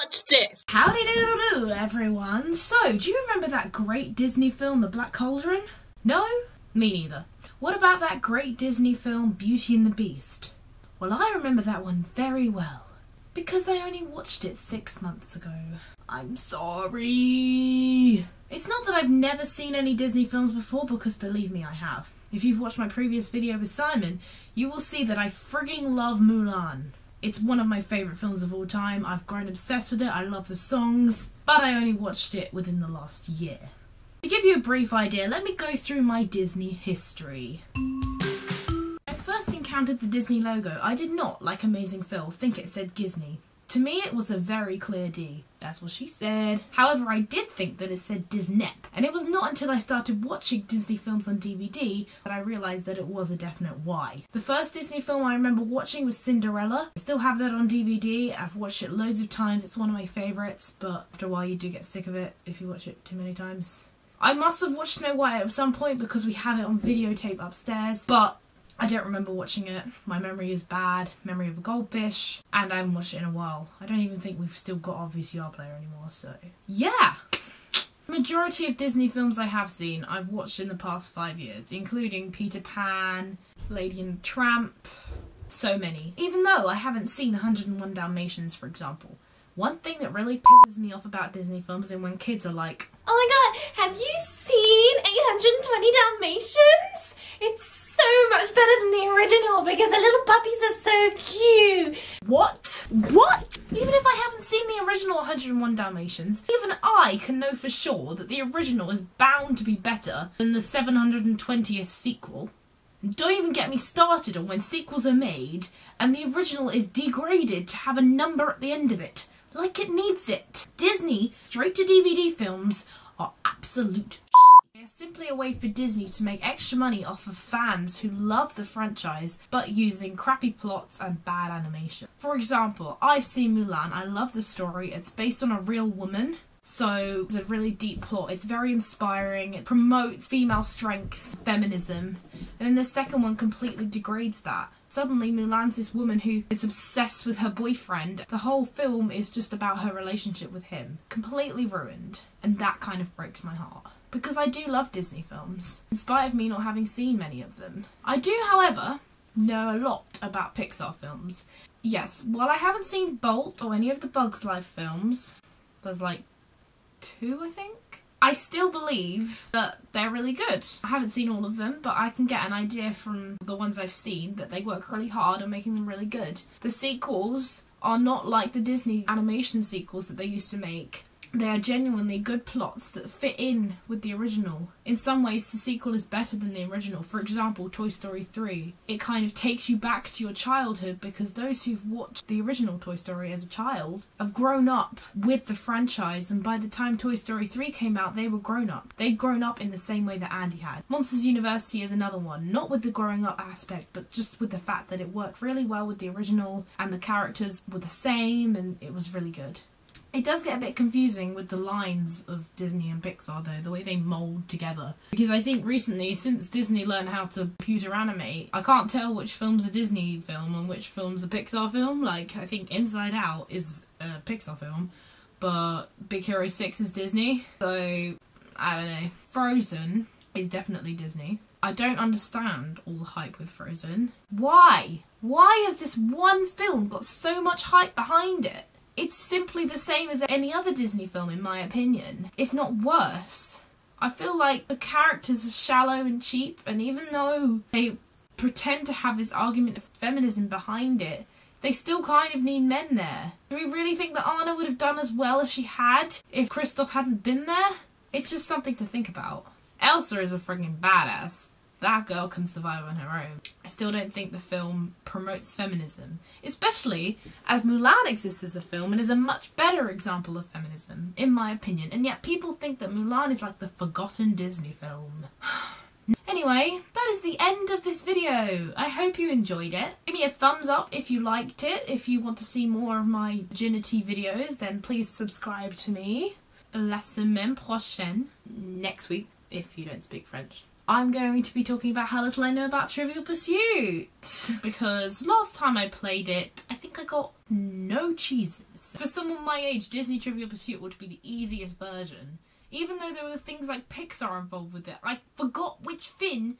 Watch this! Howdy doodle doo, everyone. So, do you remember that great Disney film, The Black Cauldron? No? Me neither. What about that great Disney film, Beauty and the Beast? Well, I remember that one very well, because I only watched it 6 months ago. I'm sorry. It's not that I've never seen any Disney films before, because believe me, I have. If you've watched my previous video with Simon, you will see that I frigging love Mulan. It's one of my favourite films of all time. I've grown obsessed with it, I love the songs, but I only watched it within the last year. To give you a brief idea, let me go through my Disney history. When I first encountered the Disney logo, I did not, like Amazing Phil, think it said Gisney. To me, it was a very clear D. That's what she said. However, I did think that it said Disney, and it was not until I started watching Disney films on DVD that I realised that it was a definite Y. The first Disney film I remember watching was Cinderella. I still have that on DVD. I've watched it loads of times. It's one of my favourites, but after a while you do get sick of it if you watch it too many times. I must have watched Snow White at some point because we have it on videotape upstairs, but I don't remember watching it. My memory is bad, memory of a goldfish, and I haven't watched it in a while. I don't even think we've still got our VCR player anymore, so yeah! The majority of Disney films I have seen, I've watched in the past 5 years, including Peter Pan, Lady and the Tramp, so many. Even though I haven't seen 101 Dalmatians, for example. One thing that really pisses me off about Disney films is when kids are like, "Oh my god, have you seen 820 Dalmatians? It's so much better than the original because the little puppies are so cute." What? What? Even if I haven't seen the original 101 Dalmatians, even I can know for sure that the original is bound to be better than the 720th sequel. Don't even get me started on when sequels are made and the original is degraded to have a number at the end of it, like it needs it. Disney straight-to-DVD films are absolute shit. They're simply a way for Disney to make extra money off of fans who love the franchise but using crappy plots and bad animation. For example, I've seen Mulan. I love the story. It's based on a real woman, so it's a really deep plot. It's very inspiring. It promotes female strength, feminism, and then the second one completely degrades that. Suddenly Mulan's this woman who is obsessed with her boyfriend. The whole film is just about her relationship with him. Completely ruined. And that kind of breaks my heart. Because I do love Disney films, in spite of me not having seen many of them. I do, however, know a lot about Pixar films. Yes, while I haven't seen Bolt or any of the Bugs Life films, there's like 2 I think, I still believe that they're really good. I haven't seen all of them, but I can get an idea from the ones I've seen that they work really hard on making them really good. The sequels are not like the Disney animation sequels that they used to make. They are genuinely good plots that fit in with the original. In some ways, the sequel is better than the original. For example, Toy Story 3. It kind of takes you back to your childhood because those who've watched the original Toy Story as a child have grown up with the franchise, and by the time Toy Story 3 came out, they were grown up. They'd grown up in the same way that Andy had. Monsters University is another one. Not with the growing up aspect, but just with the fact that it worked really well with the original and the characters were the same and it was really good. It does get a bit confusing with the lines of Disney and Pixar though, the way they mould together. Because I think recently, since Disney learned how to computer animate, I can't tell which film's a Disney film and which film's a Pixar film. Like, I think Inside Out is a Pixar film, but Big Hero 6 is Disney. So, I don't know. Frozen is definitely Disney. I don't understand all the hype with Frozen. Why? Why has this one film got so much hype behind it? It's simply the same as any other Disney film in my opinion, if not worse. I feel like the characters are shallow and cheap, and even though they pretend to have this argument of feminism behind it, they still kind of need men there. Do we really think that Anna would have done as well if she had, if Kristoff hadn't been there? It's just something to think about. Elsa is a friggin' badass. That girl can survive on her own. I still don't think the film promotes feminism, especially as Mulan exists as a film and is a much better example of feminism, in my opinion, and yet people think that Mulan is like the forgotten Disney film. Anyway, that is the end of this video. I hope you enjoyed it. Give me a thumbs up if you liked it. If you want to see more of my virginity videos, then please subscribe to me. La semaine prochaine, next week, if you don't speak French. I'm going to be talking about how little I know about Trivial Pursuit. Because last time I played it, I think I got no cheeses. For someone my age, Disney Trivial Pursuit would be the easiest version. Even though there were things like Pixar involved with it, I forgot which Finn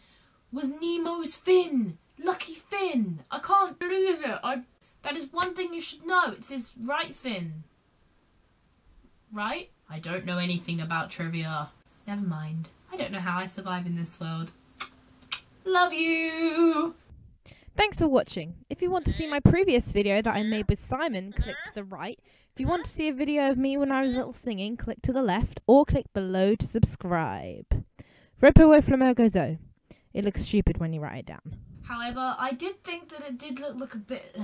was Nemo's Finn. Lucky Finn. I can't believe it. That is one thing you should know. It's his right fin. Right? I don't know anything about trivia. Never mind. I don't know how I survive in this world. Love you! Thanks for watching. If you want to see my previous video that I made with Simon, click to the right. If you want to see a video of me when I was little singing, click to the left, or click below to subscribe. Repo Flamogozo. It looks stupid when you write it down. However, I did think that it did look a bit...